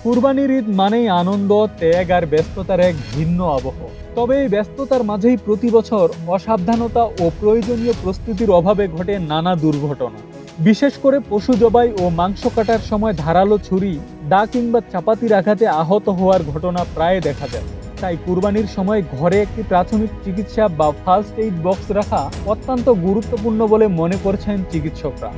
কুরবানির ঈদ মানেই আনন্দ, ত্যাগ আর ব্যস্ততার এক ভিন্ন আবহ। তবে এই ব্যস্ততার মাঝেই প্রতি বছর অসাবধানতা ও প্রয়োজনীয় প্রস্তুতির অভাবে ঘটে নানা দুর্ঘটনা। বিশেষ করে পশু জবাই ও মাংস কাটার সময় ধারালো ছুরি, দা কিংবা চাপাতির আঘাতে আহত হওয়ার ঘটনা প্রায় দেখা যায়। তাই কুরবানির সময় ঘরে একটি প্রাথমিক চিকিৎসা বা ফার্স্ট এইড বক্স রাখা অত্যন্ত গুরুত্বপূর্ণ বলে মনে করছেন চিকিৎসকরা।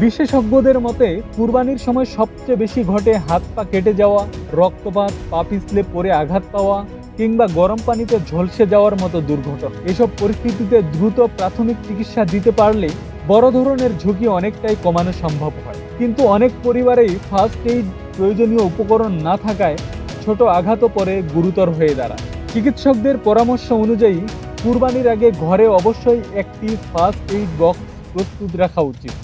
বিশেষজ্ঞদের মতে কুরবানির সময় সবচেয়ে বেশি ঘটে হাত পা কেটে যাওয়া, রক্তপাত, পা পিছলে পড়ে আঘাত পাওয়া কিংবা গরম পানিতে ঝলসে যাওয়ার মতো দুর্ঘটনা। এসব পরিস্থিতিতে দ্রুত প্রাথমিক চিকিৎসা দিতে পারলে বড় ধরনের ঝুঁকি অনেকটাই কমানো সম্ভব হয়। কিন্তু অনেক পরিবারেই ফার্স্ট এইড প্রয়োজনীয় উপকরণ না থাকায় ছোট আঘাতও পরে গুরুতর হয়ে দাঁড়ায়। চিকিৎসকদের পরামর্শ অনুযায়ী কুরবানির আগে ঘরে অবশ্যই একটি ফার্স্ট এইড বক্স প্রস্তুত রাখা উচিত।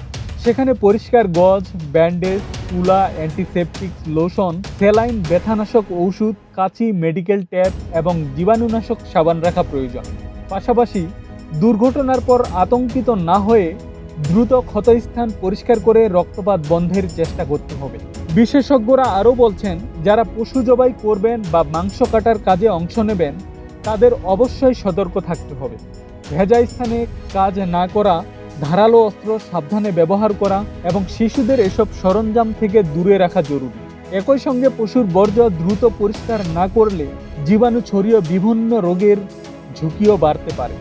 সেখানে পরিষ্কার গজ, ব্যান্ডেজ, তুলা, অ্যান্টিসেপটিক লোশন, স্যালাইন, ব্যথানাশক ঔষধ, কাঁচি, মেডিকেল ট্যাপ এবং জীবাণুনাশক সাবান রাখা প্রয়োজন। পাশাপাশি দুর্ঘটনার পর আতঙ্কিত না হয়ে দ্রুত ক্ষতস্থান পরিষ্কার করে রক্তপাত বন্ধের চেষ্টা করতে হবে। বিশেষজ্ঞরা আরও বলছেন, যারা পশু জবাই করবেন বা মাংস কাটার কাজে অংশ নেবেন তাদের অবশ্যই সতর্ক থাকতে হবে। ভেজা স্থানে কাজ না করা, ধারালো অস্ত্র সাবধানে ব্যবহার করা এবং শিশুদের এসব সরঞ্জাম থেকে দূরে রাখা জরুরি। একই সঙ্গে পশুর বর্জ্য দ্রুত পরিষ্কার না করলে জীবাণু ছড়িয়ে বিভিন্ন রোগের ঝুঁকিও বাড়তে পারে।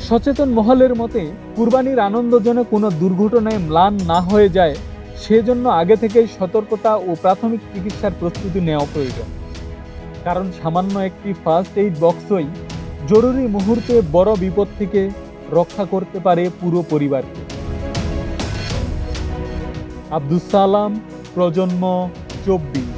সচেতন মহলের মতে কুরবানির আনন্দ যেন কোনো দুর্ঘটনায় ম্লান না হয়ে যায় সেজন্য আগে থেকেই সতর্কতা ও প্রাথমিক চিকিৎসার প্রস্তুতি নেওয়া প্রয়োজন। কারণ সামান্য একটি ফার্স্ট এইড বক্সই জরুরি মুহূর্তে বড় বিপদ থেকে রক্ষা করতে পারে পুরো পরিবারকে। আব্দুস সালাম, প্রজন্ম 24।